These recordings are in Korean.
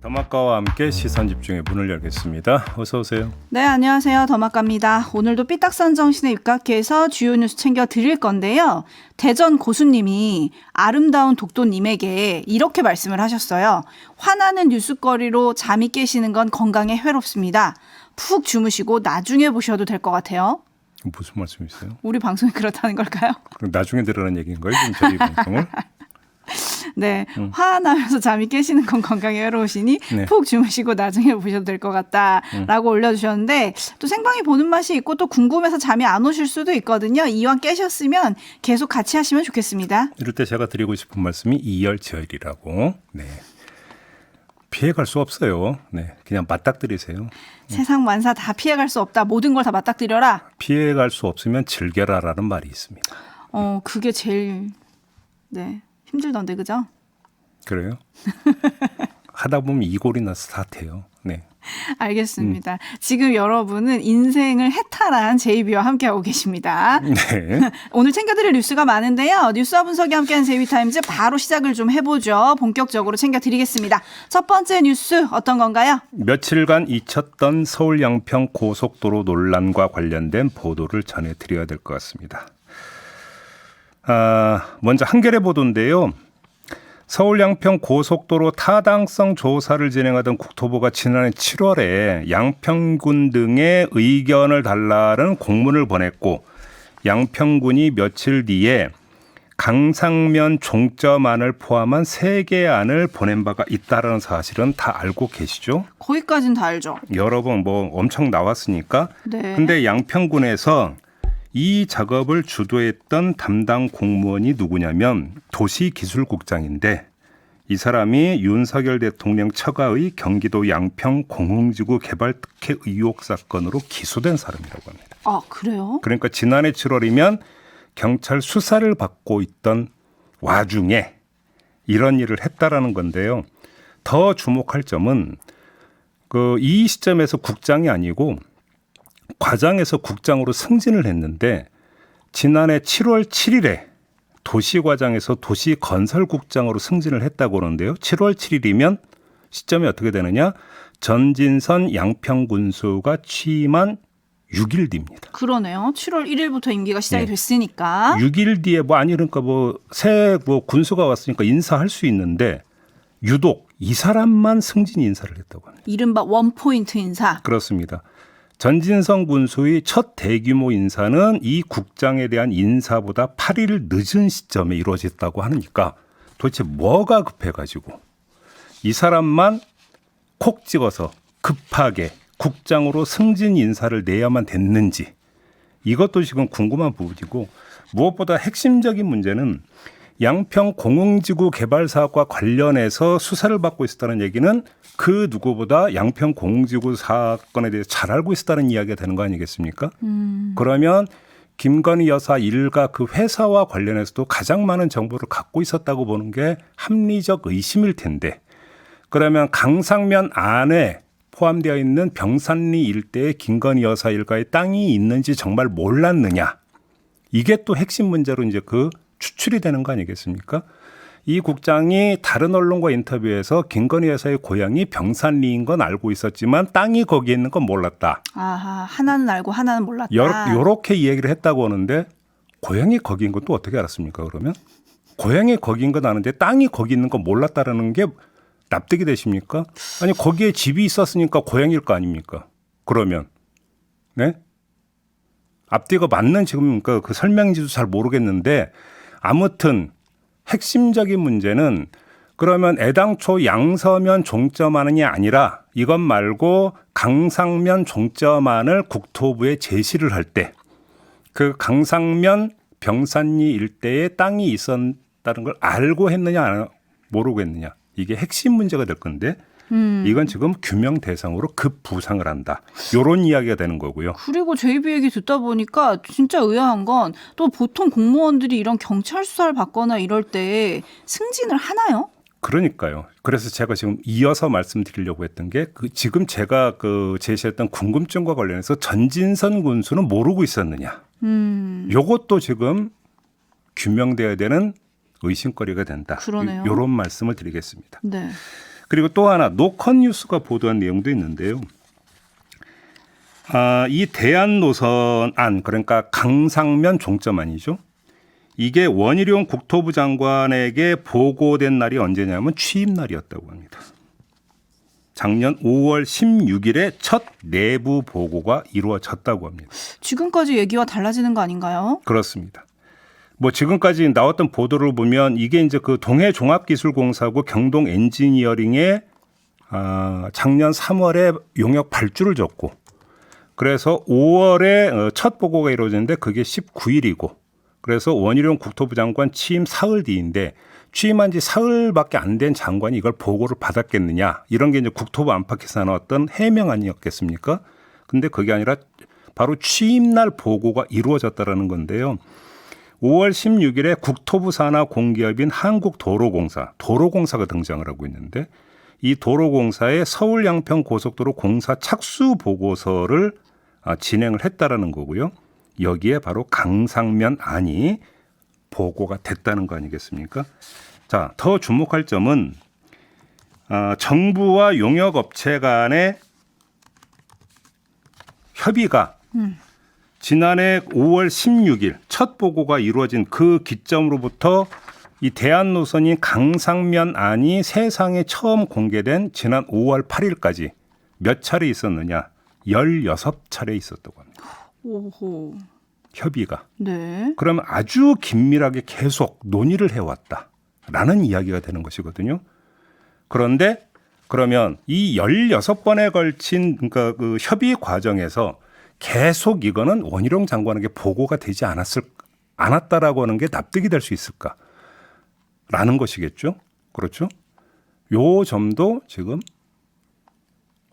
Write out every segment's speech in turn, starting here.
더마카와 함께 시선집중의 문을 열겠습니다. 어서 오세요. 네, 안녕하세요. 더마카입니다. 오늘도 삐딱선 정신에 입각해서 주요 뉴스 챙겨 드릴 건데요. 대전 고수님이 아름다운 독도님에게 이렇게 말씀을 하셨어요. 화나는 뉴스거리로 잠이 깨시는 건 건강에 해롭습니다. 푹 주무시고 나중에 보셔도 될 것 같아요. 무슨 말씀이세요? 우리 방송이 그렇다는 걸까요? 그럼 나중에 들으라는 얘기인가요? 지금 저희 방송을? 네, 화나면서 잠이 깨시는 건 건강에 해로우시니 네. 푹 주무시고 나중에 보셔도 될 것 같다라고 올려주셨는데 또 생방이 보는 맛이 있고 또 궁금해서 잠이 안 오실 수도 있거든요. 이왕 깨셨으면 계속 같이 하시면 좋겠습니다. 이럴 때 제가 드리고 싶은 말씀이 이열치열이라고. 네. 피해갈 수 없어요. 네, 그냥 맞닥뜨리세요. 세상 만사 다 피해갈 수 없다. 모든 걸 다 맞닥뜨려라. 피해갈 수 없으면 즐겨라라는 말이 있습니다. 그게 제일 힘들던데 그죠? 그래요? 하다 보면 이골이 나서 사태요. 네. 알겠습니다. 지금 여러분은 인생을 해탈한 제이비와 함께하고 계십니다. 네. 오늘 챙겨드릴 뉴스가 많은데요. 뉴스와 분석이 함께하는 제이비타임즈 바로 시작을 좀 해보죠. 본격적으로 챙겨드리겠습니다. 첫 번째 뉴스 어떤 건가요? 며칠간 잊혔던 서울 양평 고속도로 논란과 관련된 보도를 전해드려야 될 것 같습니다. 먼저 한겨레 보도인데요. 서울 양평 고속도로 타당성 조사를 진행하던 국토부가 지난해 7월에 양평군 등의 의견을 달라는 공문을 보냈고 양평군이 며칠 뒤에 강상면 종점안을 포함한 3개 안을 보낸 바가 있다는 사실은 다 알고 계시죠? 거기까지는 다 알죠. 여러 번 엄청 나왔으니까. 네. 근데 양평군에서 이 작업을 주도했던 담당 공무원이 누구냐면 도시기술국장인데 이 사람이 윤석열 대통령 처가의 경기도 양평 공흥지구 개발 특혜 의혹 사건으로 기소된 사람이라고 합니다. 아, 그래요? 그러니까 지난해 7월이면 경찰 수사를 받고 있던 와중에 이런 일을 했다라는 건데요. 더 주목할 점은 이 시점에서 국장이 아니고 과장에서 국장으로 승진을 했는데 지난해 7월 7일에 도시과장에서 도시건설국장으로 승진을 했다고 하는데요. 7월 7일이면 시점이 어떻게 되느냐? 전진선 양평군수가 취임한 6일 뒤입니다. 그러네요. 7월 1일부터 임기가 시작이 네. 됐으니까. 6일 뒤에 그러니까 새 군수가 왔으니까 인사할 수 있는데 유독 이 사람만 승진 인사를 했다고 합니다. 이른바 원포인트 인사. 그렇습니다. 전진성 군수의 첫 대규모 인사는 이 국장에 대한 인사보다 8일 늦은 시점에 이루어졌다고 하니까 도대체 뭐가 급해가지고 이 사람만 콕 찍어서 급하게 국장으로 승진 인사를 내야만 됐는지 이것도 지금 궁금한 부분이고 무엇보다 핵심적인 문제는 양평 공흥지구 개발 사업과 관련해서 수사를 받고 있었다는 얘기는 그 누구보다 양평 공흥지구 사건에 대해서 잘 알고 있었다는 이야기가 되는 거 아니겠습니까? 그러면 김건희 여사 일가 그 회사와 관련해서도 가장 많은 정보를 갖고 있었다고 보는 게 합리적 의심일 텐데 그러면 강상면 안에 포함되어 있는 병산리 일대에 김건희 여사 일가의 땅이 있는지 정말 몰랐느냐? 이게 또 핵심 문제로 이제 추출이 되는 거 아니겠습니까? 이 국장이 다른 언론과 인터뷰에서 김건희 여사의 고향이 병산리인 건 알고 있었지만 땅이 거기에 있는 건 몰랐다. 아하, 하나는 알고 하나는 몰랐다. 이렇게 이야기를 했다고 하는데 고향이 거기인 건 또 어떻게 알았습니까? 그러면 고향이 거기인 건 아는데 땅이 거기 있는 건 몰랐다라는 게 납득이 되십니까? 아니 거기에 집이 있었으니까 고향일 거 아닙니까? 그러면 네? 앞뒤가 맞는 지금 그 설명인지도 잘 모르겠는데 아무튼 핵심적인 문제는 그러면 애당초 양서면 종점안이 아니라 이것 말고 강상면 종점안을 국토부에 제시를 할 때 그 강상면 병산리 일대에 땅이 있었다는 걸 알고 했느냐 모르고 했느냐 이게 핵심 문제가 될 건데 이건 지금 규명 대상으로 급부상을 한다. 이런 이야기가 되는 거고요. 그리고 JB 얘기 듣다 보니까 진짜 의아한 건 또 보통 공무원들이 이런 경찰 수사를 받거나 이럴 때 승진을 하나요? 그러니까요. 그래서 제가 지금 이어서 말씀드리려고 했던 게 지금 제가 제시했던 궁금증과 관련해서 전진선 군수는 모르고 있었느냐. 이것도 지금 규명돼야 되는 의심거리가 된다. 그러네요. 이런 말씀을 드리겠습니다. 네. 그리고 또 하나 노컷 뉴스가 보도한 내용도 있는데요. 이 대안노선안 그러니까 강상면 종점안이죠. 이게 원희룡 국토부 장관에게 보고된 날이 언제냐면 취임 날이었다고 합니다. 작년 5월 16일에 첫 내부 보고가 이루어졌다고 합니다. 지금까지 얘기와 달라지는 거 아닌가요? 그렇습니다. 뭐 지금까지 나왔던 보도를 보면 이게 이제 그 동해종합기술공사고 경동 엔지니어링에 작년 3월에 용역 발주를 줬고 그래서 5월에 첫 보고가 이루어졌는데 그게 19일이고 그래서 원희룡 국토부 장관 취임 사흘 뒤인데 취임한 지 사흘밖에 안 된 장관이 이걸 보고를 받았겠느냐 이런 게 이제 국토부 안팎에서 나왔던 해명 아니었겠습니까? 근데 그게 아니라 바로 취임날 보고가 이루어졌다라는 건데요. 5월 16일에 국토부 산하 공기업인 한국도로공사가 등장을 하고 있는데 이 도로공사의 서울 양평 고속도로 공사 착수 보고서를 진행을 했다라는 거고요. 여기에 바로 강상면 안이 보고가 됐다는 거 아니겠습니까? 자, 더 주목할 점은 정부와 용역업체 간의 협의가 지난해 5월 16일 첫 보고가 이루어진 그 기점으로부터 이 대안노선인 강상면 안이 세상에 처음 공개된 지난 5월 8일까지 몇 차례 있었느냐? 16차례 있었다고 합니다. 오호. 협의가. 네. 그러면 아주 긴밀하게 계속 논의를 해왔다라는 이야기가 되는 것이거든요. 그런데 그러면 이 16번에 걸친 그러니까 그 협의 과정에서 계속 이거는 원희룡 장관에게 보고가 되지 않았다라고 하는 게 납득이 될 수 있을까라는 것이겠죠. 그렇죠. 요 점도 지금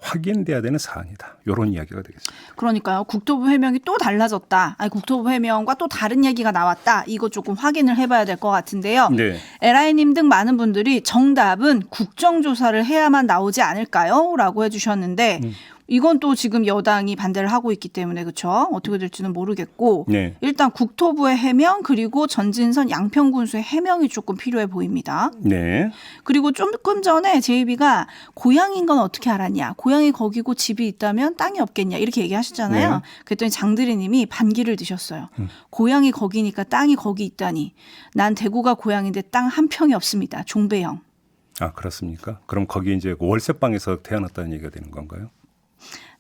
확인돼야 되는 사안이다. 이런 이야기가 되겠습니다. 그러니까요. 국토부 해명이 또 달라졌다. 아니, 국토부 해명과 또 다른 얘기가 나왔다. 이거 조금 확인을 해봐야 될 것 같은데요. 네. 에라이님 등 많은 분들이 정답은 국정조사를 해야만 나오지 않을까요? 라고 해주셨는데 이건 또 지금 여당이 반대를 하고 있기 때문에 그렇죠. 어떻게 될지는 모르겠고 네. 일단 국토부의 해명 그리고 전진선 양평군수의 해명이 조금 필요해 보입니다. 네. 그리고 조금 전에 제이비가 고향인 건 어떻게 알았냐. 고향이 거기고 집이 있다면 땅이 없겠냐. 이렇게 얘기하셨잖아요. 네. 그랬더니 장드리님이 반기를 드셨어요. 고향이 거기니까 땅이 거기 있다니. 난 대구가 고향인데 땅 한 평이 없습니다. 종배형. 아, 그렇습니까? 그럼 거기 이제 월세방에서 태어났다는 얘기가 되는 건가요?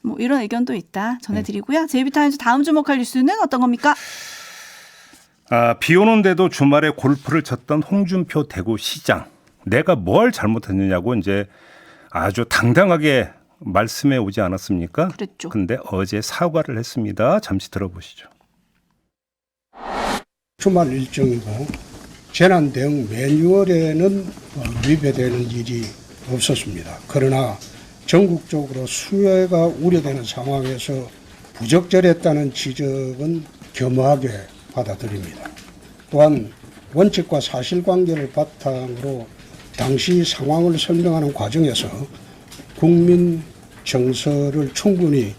뭐 이런 의견도 있다 전해드리고요. 제이비타임즈 다음 주목할 뉴스는 어떤 겁니까? 비 오는데도 주말에 골프를 쳤던 홍준표 대구시장. 내가 뭘 잘못했느냐고 이제 아주 당당하게 말씀해 오지 않았습니까? 그랬죠. 근데 어제 사과를 했습니다. 잠시 들어보시죠. 주말 일정이고 재난 대응 매뉴얼에는 위배되는 일이 없었습니다. 그러나 전국적으로 수해가 우려되는 상황에서 부적절했다는 지적은 겸허하게 받아들입니다. 또한 원칙과 사실관계를 바탕으로 당시 상황을 설명하는 과정에서 국민 정서를 충분히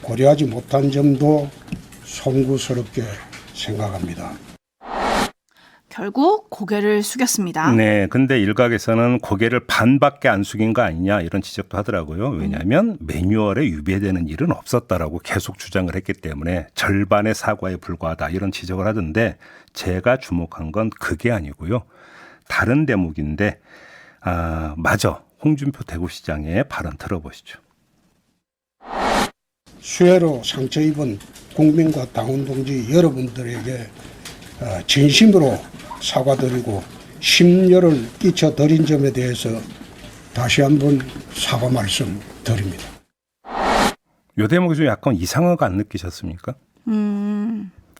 고려하지 못한 점도 송구스럽게 생각합니다. 결국 고개를 숙였습니다. 네, 근데 일각에서는 고개를 반밖에 안 숙인 거 아니냐 이런 지적도 하더라고요. 왜냐하면 매뉴얼에 위배되는 일은 없었다라고 계속 주장을 했기 때문에 절반의 사과에 불과하다 이런 지적을 하던데 제가 주목한 건 그게 아니고요. 다른 대목인데 맞아. 홍준표 대구시장의 발언 들어보시죠. 수해로 상처 입은 국민과 당원 동지 여러분들에게 진심으로 사과드리고 심려를 끼쳐드린 점에 대해서 다시 한번 사과 말씀 드립니다. 요 대목이 좀 약간 이상하게 안 느끼셨습니까?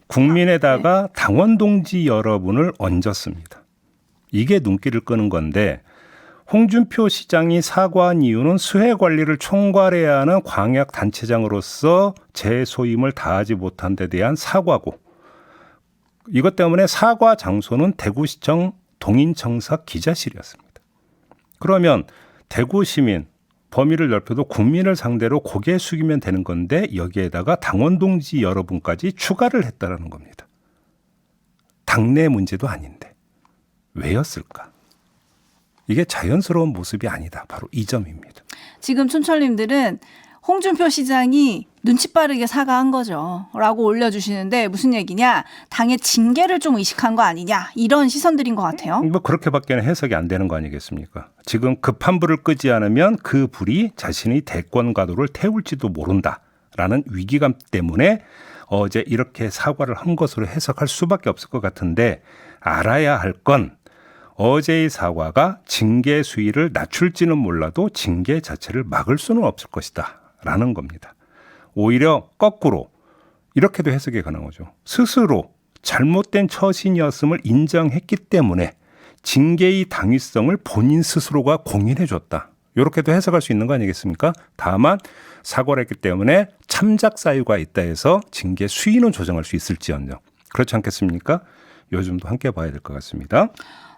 국민에다가 당원 동지 여러분을 얹었습니다. 이게 눈길을 끄는 건데 홍준표 시장이 사과한 이유는 수해 관리를 총괄해야 하는 광역 단체장으로서 제 소임을 다하지 못한 데 대한 사과고 이것 때문에 사과 장소는 대구시청 동인청사 기자실이었습니다. 그러면 대구 시민, 범위를 넓혀도 국민을 상대로 고개 숙이면 되는 건데 여기에다가 당원 동지 여러분까지 추가를 했다라는 겁니다. 당내 문제도 아닌데 왜였을까? 이게 자연스러운 모습이 아니다. 바로 이 점입니다. 지금 촌철님들은 홍준표 시장이 눈치 빠르게 사과한 거죠. 라고 올려주시는데 무슨 얘기냐. 당의 징계를 좀 의식한 거 아니냐. 이런 시선들인 것 같아요. 뭐 그렇게밖에 해석이 안 되는 거 아니겠습니까? 지금 급한 불을 끄지 않으면 그 불이 자신의 대권 가도를 태울지도 모른다라는 위기감 때문에 어제 이렇게 사과를 한 것으로 해석할 수밖에 없을 것 같은데 알아야 할 건 어제의 사과가 징계 수위를 낮출지는 몰라도 징계 자체를 막을 수는 없을 것이다 라는 겁니다. 오히려 거꾸로 이렇게도 해석이 가능한 거죠. 스스로 잘못된 처신이었음을 인정했기 때문에 징계의 당위성을 본인 스스로가 공인해 줬다. 이렇게도 해석할 수 있는 거 아니겠습니까? 다만 사과를 했기 때문에 참작 사유가 있다 해서 징계 수위는 조정할 수 있을지언정. 그렇지 않겠습니까? 요즘도 함께 봐야 될 것 같습니다.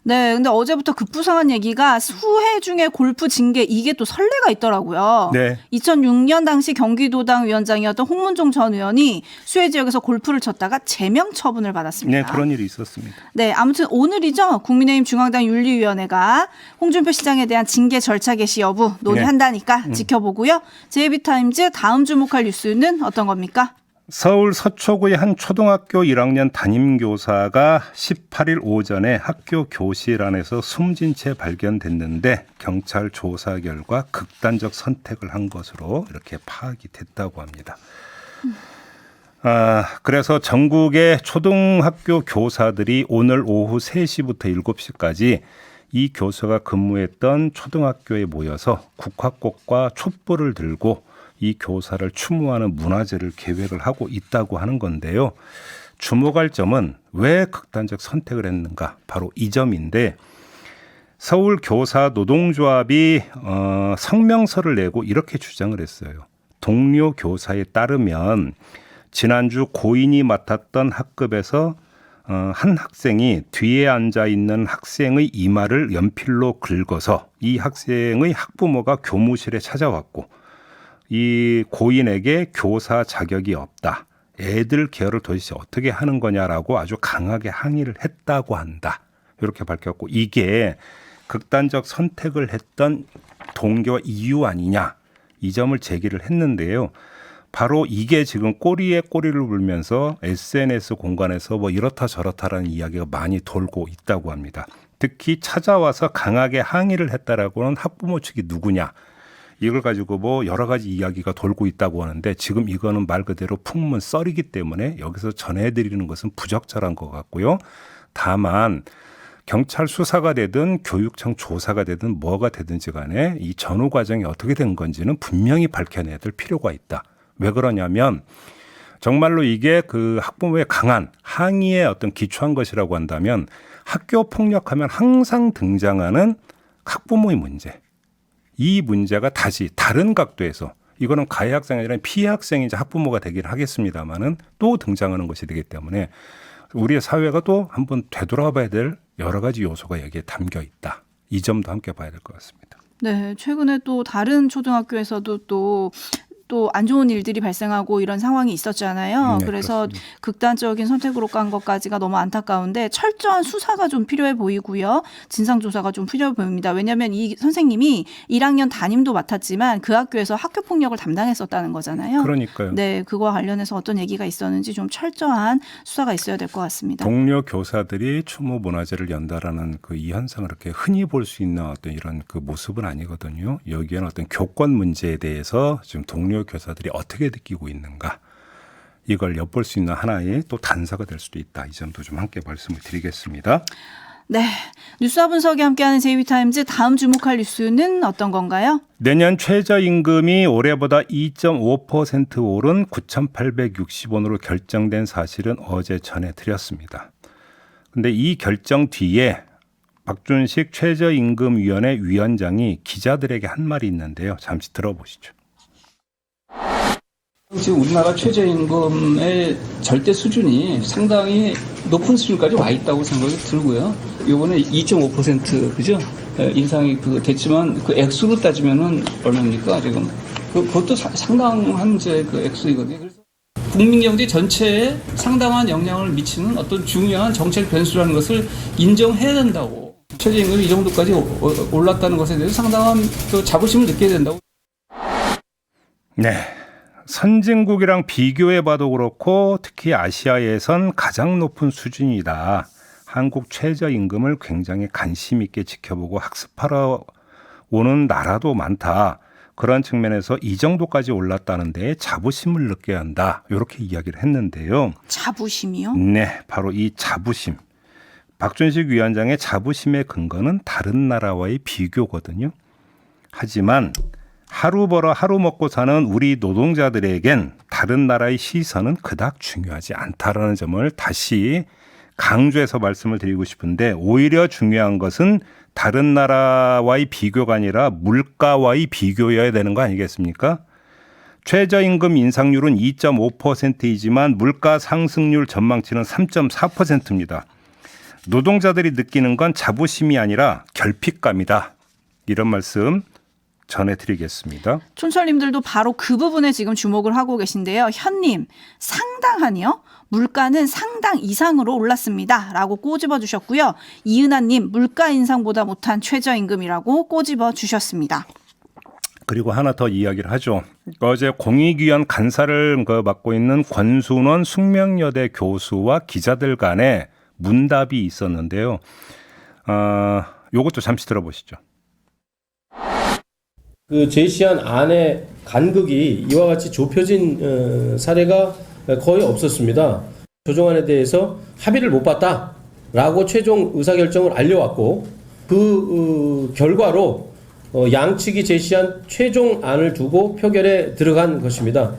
네, 근데 어제부터 급부상한 얘기가 수해 중에 골프 징계 이게 또 선례가 있더라고요. 네. 2006년 당시 경기도당 위원장이었던 홍문종 전 의원이 수해 지역에서 골프를 쳤다가 제명 처분을 받았습니다. 네, 그런 일이 있었습니다. 네, 아무튼 오늘이죠. 국민의힘 중앙당 윤리위원회가 홍준표 시장에 대한 징계 절차 개시 여부 논의한다니까 지켜보고요. JB타임즈 다음 주목할 뉴스는 어떤 겁니까? 서울 서초구의 한 초등학교 1학년 담임교사가 18일 오전에 학교 교실 안에서 숨진 채 발견됐는데 경찰 조사 결과 극단적 선택을 한 것으로 이렇게 파악이 됐다고 합니다. 그래서 전국의 초등학교 교사들이 오늘 오후 3시부터 7시까지 이 교사가 근무했던 초등학교에 모여서 국화꽃과 촛불을 들고 이 교사를 추모하는 문화제를 계획을 하고 있다고 하는 건데요. 주목할 점은 왜 극단적 선택을 했는가? 바로 이 점인데 서울교사노동조합이 성명서를 내고 이렇게 주장을 했어요. 동료 교사에 따르면 지난주 고인이 맡았던 학급에서 한 학생이 뒤에 앉아 있는 학생의 이마를 연필로 긁어서 이 학생의 학부모가 교무실에 찾아왔고 이 고인에게 교사 자격이 없다. 애들 케어를 도대체 어떻게 하는 거냐라고 아주 강하게 항의를 했다고 한다. 이렇게 밝혔고 이게 극단적 선택을 했던 동기와 이유 아니냐. 이 점을 제기를 했는데요. 바로 이게 지금 꼬리에 꼬리를 물면서 SNS 공간에서 뭐 이렇다 저렇다라는 이야기가 많이 돌고 있다고 합니다. 특히 찾아와서 강하게 항의를 했다라고는 학부모 측이 누구냐. 이걸 가지고 뭐 여러 가지 이야기가 돌고 있다고 하는데 지금 이거는 말 그대로 풍문 썰이기 때문에 여기서 전해드리는 것은 부적절한 것 같고요. 다만 경찰 수사가 되든 교육청 조사가 되든 뭐가 되든지 간에 이 전후 과정이 어떻게 된 건지는 분명히 밝혀내야 될 필요가 있다. 왜 그러냐면 정말로 이게 그 학부모의 강한 항의에 어떤 기초한 것이라고 한다면 학교 폭력하면 항상 등장하는 학부모의 문제. 이 문제가 다시 다른 각도에서 이거는 가해 학생이 아니라 피해 학생이 이제 학부모가 되긴 하겠습니다만은 또 등장하는 것이 되기 때문에 우리의 사회가 또 한번 되돌아봐야 될 여러 가지 요소가 여기에 담겨 있다. 이 점도 함께 봐야 될 것 같습니다. 네, 최근에 또 다른 초등학교에서도 또 안 좋은 일들이 발생하고 이런 상황이 있었잖아요. 네, 그래서 그렇습니다. 극단적인 선택으로 간 것까지가 너무 안타까운데 철저한 수사가 좀 필요해 보이고요. 진상조사가 좀 필요해 보입니다. 왜냐하면 이 선생님이 1학년 담임도 맡았지만 그 학교에서 학교폭력을 담당했었다는 거잖아요. 그러니까요. 네, 그거와 관련해서 어떤 얘기가 있었는지 좀 철저한 수사가 있어야 될 것 같습니다. 동료 교사들이 추모 문화제를 연다라는 그 이 현상을 이렇게 흔히 볼 수 있는 어떤 이런 그 모습은 아니거든요. 여기에는 어떤 교권 문제에 대해서 지금 동료 교사들이 어떻게 느끼고 있는가 이걸 엿볼 수 있는 하나의 또 단서가 될 수도 있다. 이 점도 좀 함께 말씀을 드리겠습니다. 네, 뉴스와 분석이 함께하는 JB타임즈 다음 주목할 뉴스는 어떤 건가요? 내년 최저임금이 올해보다 2.5% 오른 9,860원으로 결정된 사실은 어제 전해드렸습니다. 그런데 이 결정 뒤에 박준식 최저임금위원회 위원장이 기자들에게 한 말이 있는데요. 잠시 들어보시죠. 지금 우리나라 최저임금의 절대 수준이 상당히 높은 수준까지 와 있다고 생각이 들고요. 이번에 2.5% 그죠? 인상이 됐지만 그 액수로 따지면은 얼마입니까 지금? 그것도 상당한 이제 그 액수이거든요. 그래서 국민 경제 전체에 상당한 영향을 미치는 어떤 중요한 정책 변수라는 것을 인정해야 된다고. 최저임금이 이 정도까지 올랐다는 것에 대해서 상당한 또 자부심을 느껴야 된다고. 네. 선진국이랑 비교해봐도 그렇고 특히 아시아에선 가장 높은 수준이다. 한국 최저임금을 굉장히 관심 있게 지켜보고 학습하러 오는 나라도 많다. 그런 측면에서 이 정도까지 올랐다는 데 자부심을 느껴야 한다. 이렇게 이야기를 했는데요. 자부심이요? 네, 바로 이 자부심. 박준식 위원장의 자부심의 근거는 다른 나라와의 비교거든요. 하지만 하루 벌어 하루 먹고 사는 우리 노동자들에겐 다른 나라의 시선은 그닥 중요하지 않다라는 점을 다시 강조해서 말씀을 드리고 싶은데 오히려 중요한 것은 다른 나라와의 비교가 아니라 물가와의 비교여야 되는 거 아니겠습니까? 최저임금 인상률은 2.5%이지만 물가 상승률 전망치는 3.4%입니다. 노동자들이 느끼는 건 자부심이 아니라 결핍감이다. 이런 말씀 전해드리겠습니다. 촌철님들도 바로 그 부분에 지금 주목을 하고 계신데요. 현님, 상당하니요? 물가는 상당 이상으로 올랐습니다. 라고 꼬집어 주셨고요. 이은하님, 물가 인상보다 못한 최저임금이라고 꼬집어 주셨습니다. 그리고 하나 더 이야기를 하죠. 어제 공익위원 간사를 맡고 있는 권순원 숙명여대 교수와 기자들 간에 문답이 있었는데요. 요것도 잠시 들어보시죠. 그 제시한 안의 간극이 이와 같이 좁혀진 사례가 거의 없었습니다. 조정안에 대해서 합의를 못 봤다라고 최종 의사결정을 알려왔고 그 결과로 양측이 제시한 최종안을 두고 표결에 들어간 것입니다.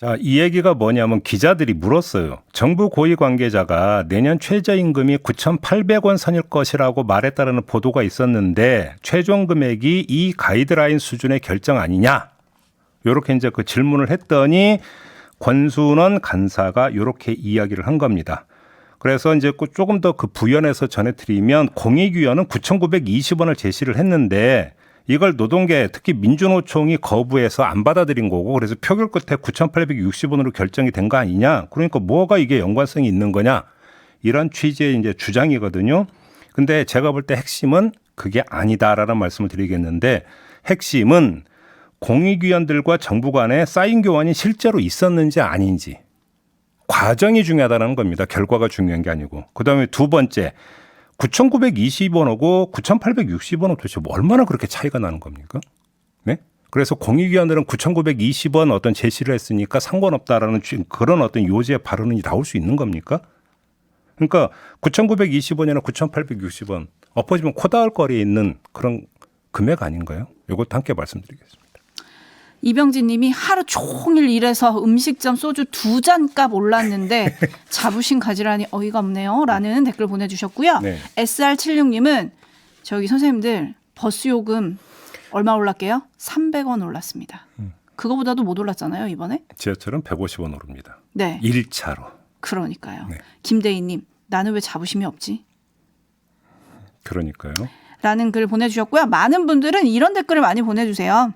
자, 이 얘기가 뭐냐면 기자들이 물었어요. 정부 고위 관계자가 내년 최저임금이 9,800원 선일 것이라고 말했다는 보도가 있었는데 최종 금액이 이 가이드라인 수준의 결정 아니냐? 요렇게 이제 그 질문을 했더니 권순원 간사가 요렇게 이야기를 한 겁니다. 그래서 이제 조금 더 그 부연해서 전해드리면 공익위원은 9,920원을 제시를 했는데 이걸 노동계 특히 민주노총이 거부해서 안 받아들인 거고 그래서 표결 끝에 9,860원으로 결정이 된 거 아니냐. 그러니까 뭐가 이게 연관성이 있는 거냐. 이런 취지의 이제 주장이거든요. 근데 제가 볼 때 핵심은 그게 아니다라는 말씀을 드리겠는데 핵심은 공익위원들과 정부 간에 사인 교환이 실제로 있었는지 아닌지 과정이 중요하다는 겁니다. 결과가 중요한 게 아니고. 그다음에 두 번째 9,920원하고 9,860원은 도대체 얼마나 그렇게 차이가 나는 겁니까? 네? 그래서 공익위원들은 9,920원 어떤 제시를 했으니까 상관없다라는 그런 어떤 요지의 발언이 나올 수 있는 겁니까? 그러니까 9,920원이나 9,860원 엎어지면 코 닿을 거리에 있는 그런 금액 아닌가요? 이것도 함께 말씀드리겠습니다. 이병진 님이 하루 종일 일해서 음식점 소주 2잔 값 올랐는데 자부심 가지라니 어이가 없네요. 라는 댓글 보내주셨고요. 네. SR76님은 저기 선생님들 버스 요금 얼마 올랐게요? 300원 올랐습니다. 그거보다도 못 올랐잖아요 이번에. 지하철은 150원 오릅니다. 네. 1차로. 그러니까요. 네. 김대희님 나는 왜 자부심이 없지? 그러니까요. 라는 글 보내주셨고요. 많은 분들은 이런 댓글을 많이 보내주세요.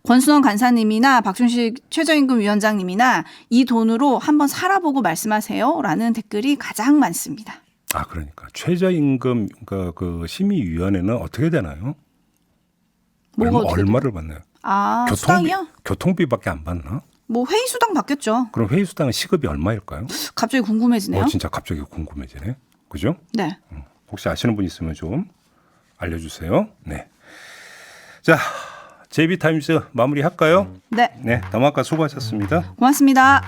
권순원 간사님이나 박준식 최저임금위원장님이나 이 돈으로 한번 살아보고 말씀하세요. 라는 댓글이 가장 많습니다. 아, 그러니까 최저임금 그 심의위원회는 어떻게 되나요? 얼마를 받나요? 아, 수당이요? 교통비밖에 안 받나? 뭐 회의 수당 받겠죠. 그럼 회의 수당은 시급이 얼마일까요? 갑자기 궁금해지네요. 진짜 갑자기 궁금해지네. 그죠? 네. 혹시 아시는 분 있으면 좀 알려주세요. 네. 자, JB타임즈 마무리할까요? 네. 네, 담화가 수고하셨습니다. 고맙습니다.